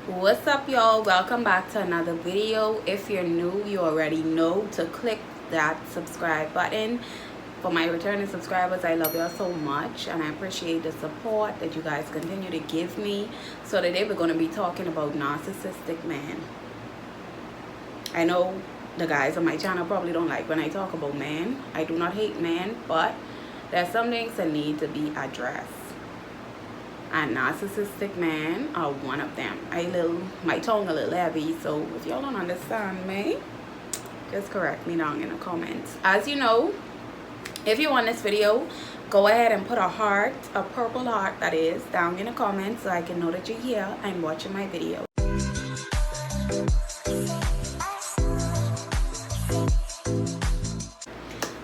What's up, y'all? Welcome back to another video. If you're new, you already know to click that subscribe button. For my returning subscribers, I love y'all so much and I appreciate the support that you guys continue to give me. So today we're going to be talking about narcissistic men. I know the guys on my channel probably don't like when I talk about men. I do not hate men, but there's some things that need to be addressed, and narcissistic men are one of them. My tongue a little heavy, so if y'all don't understand me, just correct me down in the comments. As you know, if you want this video, go ahead and put a heart, a purple heart that is, down in the comments so I can know that you're here and watching my video.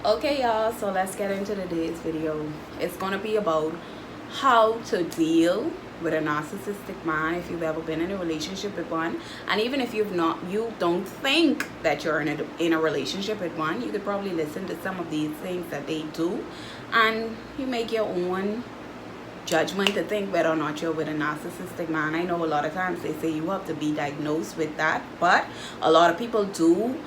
Okay, y'all, so let's get into today's video. It's gonna be about how to deal with a narcissistic man if you've ever been in a relationship with one, and even if you don't think that you're in a relationship with one, you could probably listen to some of these things that they do and you make your own judgment to think whether or not you're with a narcissistic man. I know a lot of times they say you have to be diagnosed with that, but a lot of people do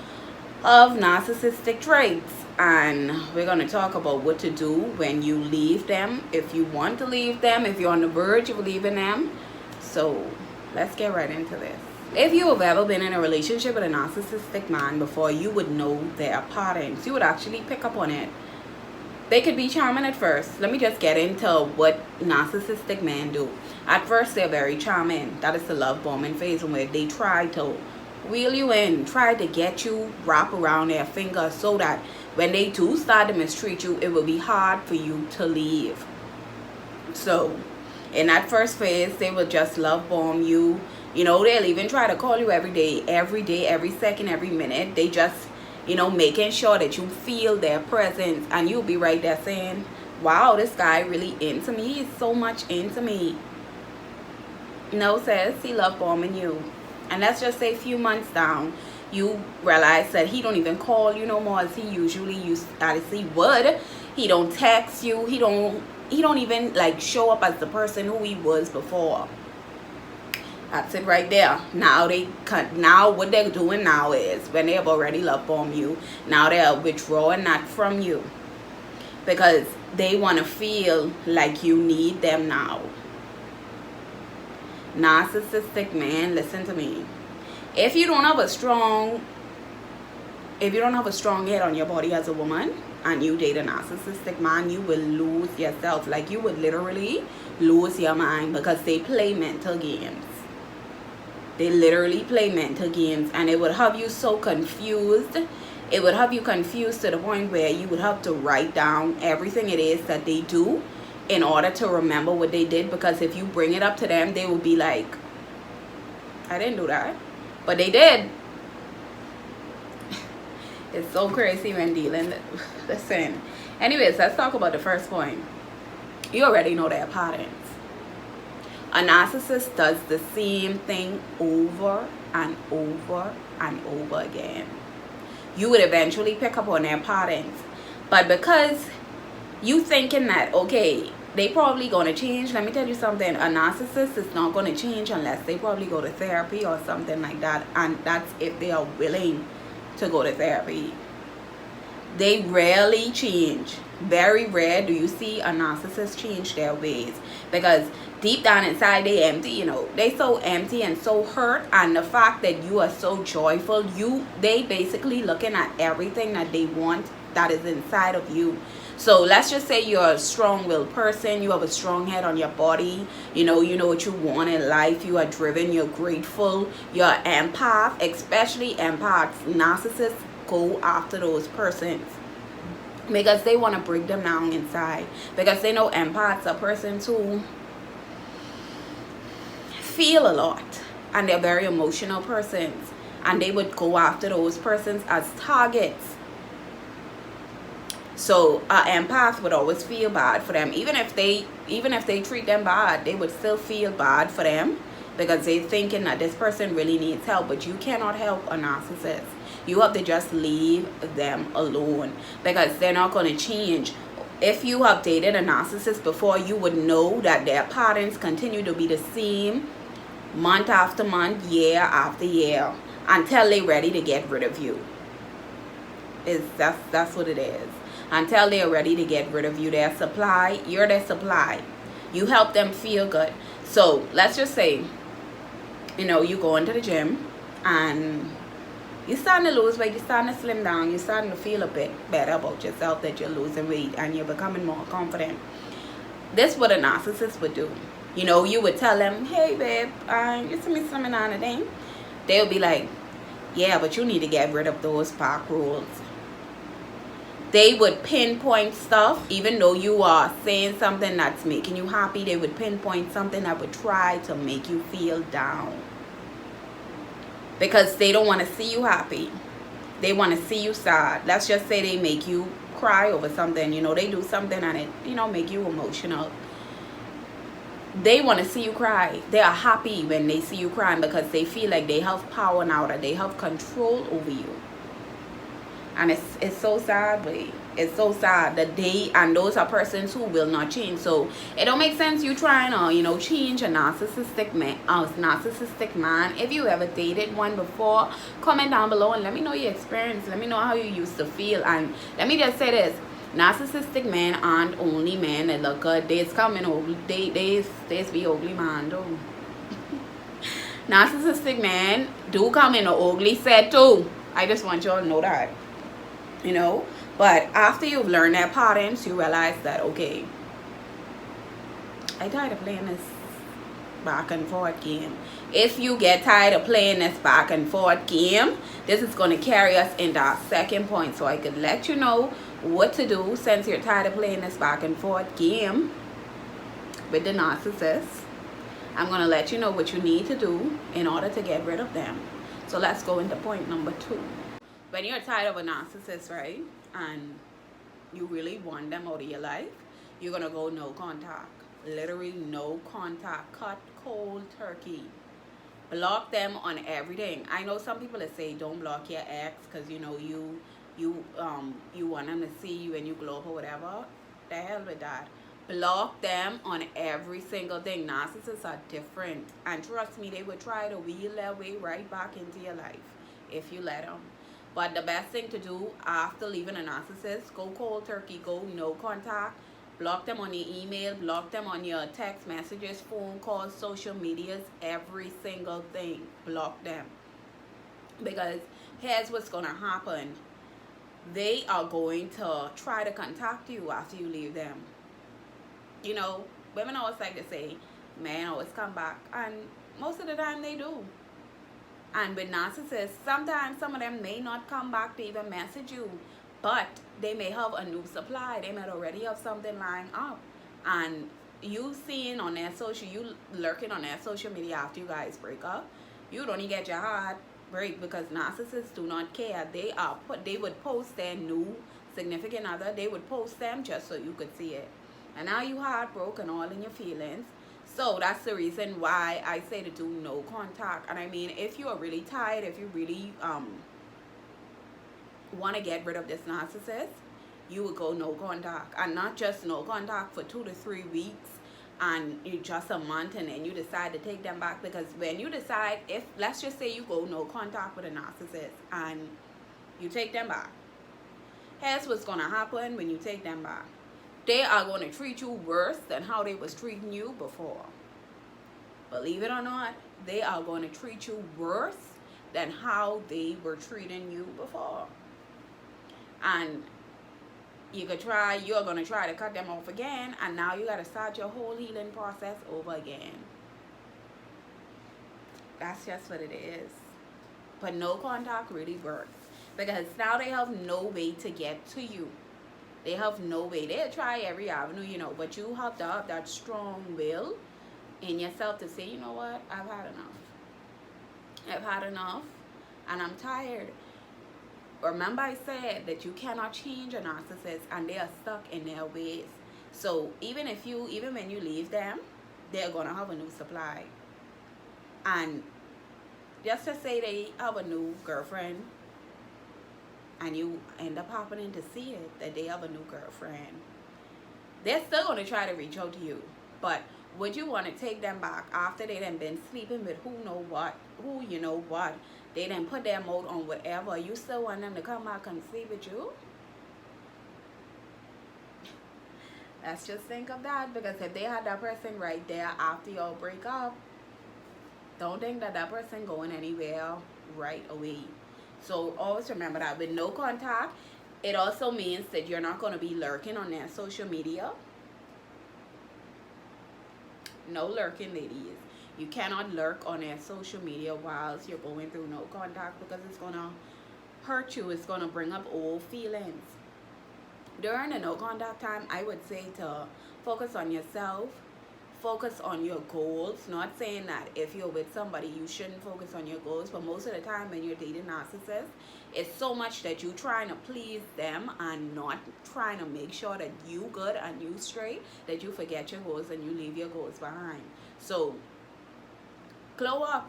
have narcissistic traits, and we're going to talk about what to do when you leave them, if you want to leave them, if you're on the verge of leaving them. So let's get right into this. If you have ever been in a relationship with a narcissistic man before, you would know their patterns. You would actually pick up on it. They could be charming at first. Let me just get into what narcissistic men do. At first, they're very charming. That is the love bombing phase, where they try to wheel you in, try to get you wrap around their finger so that when they do start to mistreat you, it will be hard for you to leave. So in that first phase, they will just love bomb you. You know, they'll even try to call you every day, every second, every minute. They just, you know, making sure that you feel their presence, and you'll be right there saying, wow, this guy really into me. He's so much into me. No, sis, he love bombing you. And let's just say a few months down, you realize that he don't even call you no more as he usually would. He don't text you. He don't even like show up as the person who he was before. That's it right there. Now what they're doing now is, when they have already love bombed you, now they're withdrawing that from you because they want to feel like you need them now. Narcissistic man, listen to me. If you don't have a strong head on your body as a woman and you date a narcissistic man, you will lose yourself. Like, you would literally lose your mind, because they play mental games. They literally play mental games, and it would have you so confused. It would have you confused to the point where you would have to write down everything it is that they do in order to remember what they did, because if you bring it up to them, they will be like, I didn't do that, but they did. It's so crazy when dealing. Listen, anyways, let's talk about the first point. You already know their patterns. A narcissist does the same thing over and over and over again. You would eventually pick up on their patterns, but because you thinking that, okay, they probably gonna change, let me tell you something. A narcissist is not gonna change unless they probably go to therapy or something like that, and that's if they are willing to go to therapy. They rarely change. Very rare do you see a narcissist change their ways, because deep down inside they empty. You know, they so empty and so hurt, and the fact that you are so joyful, they basically looking at everything that they want that is inside of you. So let's just say you're a strong-willed person. You have a strong head on your body. You know what you want in life. You are driven. You're grateful. You're an empath, especially empaths. Narcissists go after those persons because they want to break them down inside, because they know empaths are persons who feel a lot, and they're very emotional persons, and they would go after those persons as targets. So an empath would always feel bad for them. Even if they treat them bad, they would still feel bad for them, because they're thinking that this person really needs help. But you cannot help a narcissist. You have to just leave them alone, because they're not going to change. If you have dated a narcissist before, you would know that their patterns continue to be the same month after month, year after year, until they're ready to get rid of you. That's what it is. Until they're ready to get rid of you. Their supply, you're their supply. You help them feel good. So let's just say, you go into the gym and you're starting to lose weight, you're starting to slim down, you're starting to feel a bit better about yourself, that you're losing weight and you're becoming more confident. This is what a narcissist would do. You would tell them, hey babe, you see me slimming down today. They would be like, yeah, but you need to get rid of those park rules. They would pinpoint stuff, even though you are saying something that's making you happy. They would pinpoint something that would try to make you feel down. Because they don't want to see you happy. They want to see you sad. Let's just say they make you cry over something. They do something and it, make you emotional. They want to see you cry. They are happy when they see you crying because they feel like they have power now, that they have control over you. And it's so sad, babe. It's so sad that those are persons who will not change. So it don't make sense you trying to change a narcissistic man. If you ever dated one before, comment down below and let me know your experience. Let me know how you used to feel. And let me just say this: narcissistic men aren't only men that look good. They's coming ugly. They's be ugly man though. Narcissistic men do come in an ugly set too. I just want y'all to know that. But after you've learned their patterns, you realize that, okay, I tired of playing this back and forth game. If you get tired of playing this back and forth game, this is going to carry us into our second point. So I could let you know what to do since you're tired of playing this back and forth game with the narcissist. I'm going to let you know what you need to do in order to get rid of them. So let's go into point number 2. When you're tired of a narcissist, right, and you really want them out of your life, you're going to go no contact. Literally no contact. Cut cold turkey. Block them on everything. I know some people that say don't block your ex because, you want them to see you and you glow up or whatever. The hell with that. Block them on every single thing. Narcissists are different. And trust me, they will try to wheel their way right back into your life if you let them. But the best thing to do after leaving a narcissist, go cold turkey, go no contact, block them on your email, block them on your text messages, phone calls, social medias, every single thing. Block them. Because here's what's going to happen. They are going to try to contact you after you leave them. Women always like to say, men always come back. And most of the time they do. And with narcissists, sometimes some of them may not come back to even message you, but they may have a new supply. They might already have something lying up. And you seeing on their you lurking on their social media after you guys break up, you don't even get your heart break because narcissists do not care. They would post their new significant other. They would post them just so you could see it. And now you heartbroken, all in your feelings. So that's the reason why I say to do no contact. And I mean, if you are really tired, if you really want to get rid of this narcissist, you would go no contact. And not just no contact for 2 to 3 weeks and just a month, and then you decide to take them back. Because when you decide, if let's just say you go no contact with a narcissist and you take them back, here's what's going to happen when you take them back. They are going to treat you worse than how they was treating you before. Believe it or not, they are going to treat you worse than how they were treating you before. And you're going to try to cut them off again, and now you got to start your whole healing process over again. That's just what it is. But no contact really works. Because now they have no way to get to you. They have no way. They'll try every avenue, but you have to have that strong will in yourself to say, you know what, I've had enough. I've had enough, and I'm tired. Remember I said that you cannot change a narcissist, and they are stuck in their ways. So even when you leave them, they're going to have a new supply. And just to say they have a new girlfriend, and you end up happening to see it, that they have a new girlfriend, they're still going to try to reach out to you. But would you want to take them back after they done been sleeping with who know what, who you know what, they done put their mouth on whatever, you still want them to come back and sleep with you? Let's just think of that, because if they had that person right there after y'all break up, don't think that that person going anywhere right away. So always remember that with no contact, it also means that you're not going to be lurking on their social media. No lurking, ladies. You cannot lurk on their social media whilst you're going through no contact, because it's going to hurt you. It's going to bring up old feelings. During the no contact time, I would say to focus on yourself, focus on your goals. Not saying that if you're with somebody you shouldn't focus on your goals, but most of the time when you're dating narcissists, it's so much that you're trying to please them and not trying to make sure that you good and you straight, that you forget your goals and you leave your goals behind. So glow up.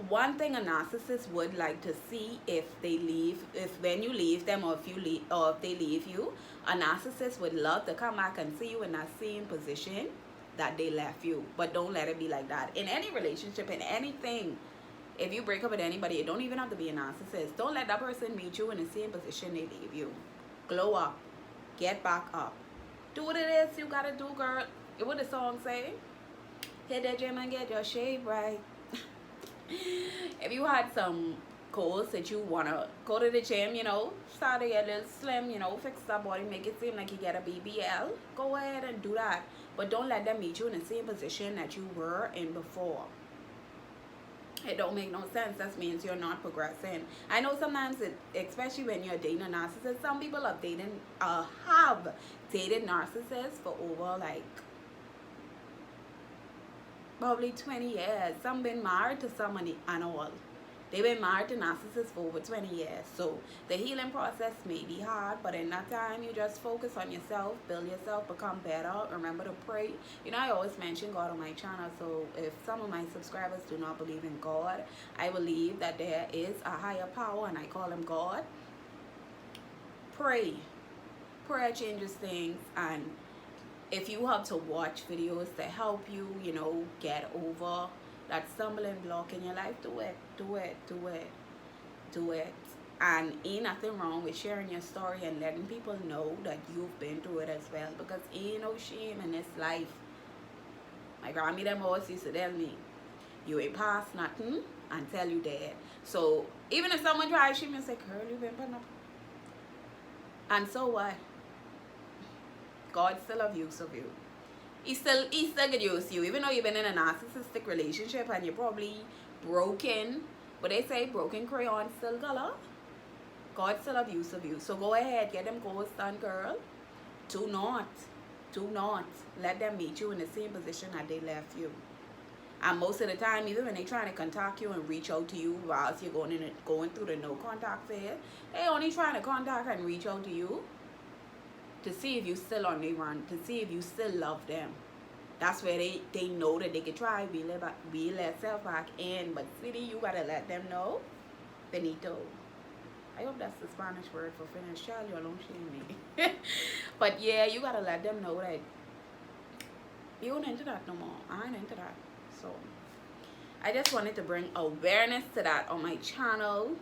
One thing a narcissist would like to see, if they leave, if when you leave them, or if you leave, or if they leave you, a narcissist would love to come back and see you in that same position that they left you. But don't let it be like that in any relationship, in anything. If you break up with anybody, it don't even have to be a narcissist. Don't let that person meet you in the same position they leave you. Glow up, get back up, do what it is you gotta do, girl. What the song say? Hit the gym and get your shape right. If you had some goals that you want to go to the gym, you know, start to get a little slim, you know, fix that body, make it seem like you get a BBL, go ahead and do that. But don't let them meet you in the same position that you were in before. It don't make no sense. That means you're not progressing. I know sometimes, especially when you're dating a narcissist, some people have dated narcissists for over like probably 20 years. Some been married to somebody and all. They've been married to narcissists for over 20 years. So the healing process may be hard, but in that time, you just focus on yourself, build yourself, become better. Remember to pray. You know, I always mention God on my channel. So if some of my subscribers do not believe in God, I believe that there is a higher power and I call him God. Pray. Prayer changes things. And if you have to watch videos to help you, you know, get over that stumbling block in your life, do it, do it, do it, do it. And ain't nothing wrong with sharing your story and letting people know that you've been through it as well, because ain't no shame in this life. My grandma them always used to tell me, you ain't past nothing until you dead. So even if someone tries to shame you, say, girl, you've been putting up. And so what? God still have use of you. He still get use you, even though you've been in a narcissistic relationship and you're probably broken. But they say broken crayon still color. God still have use of you. So go ahead, get them goals done, girl. Do not let them meet you in the same position that they left you. And most of the time, even when they trying to contact you and reach out to you whilst you're going through the no contact phase, they only trying to contact and reach out to you to see if you still on their run, to see if you still love them. That's where they know that they can try wheel themselves back in. But sweetie, you gotta let them know. Benito. I hope that's the Spanish word for finish. Child, you don't shame me. But yeah, you gotta let them know that you ain't into that no more. I ain't into that. So I just wanted to bring awareness to that on my channel.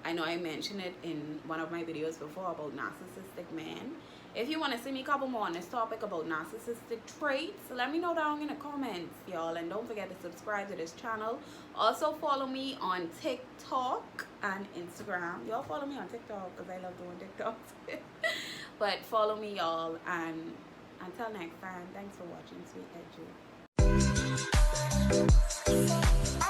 I know I mentioned it in one of my videos before about narcissistic men. If you want to see me a couple more on this topic about narcissistic traits, let me know down in the comments, y'all. And don't forget to subscribe to this channel. Also follow me on TikTok and Instagram. Y'all follow me on TikTok because I love doing TikToks. But follow me, y'all. And until next time, thanks for watching. Sweet Edgy.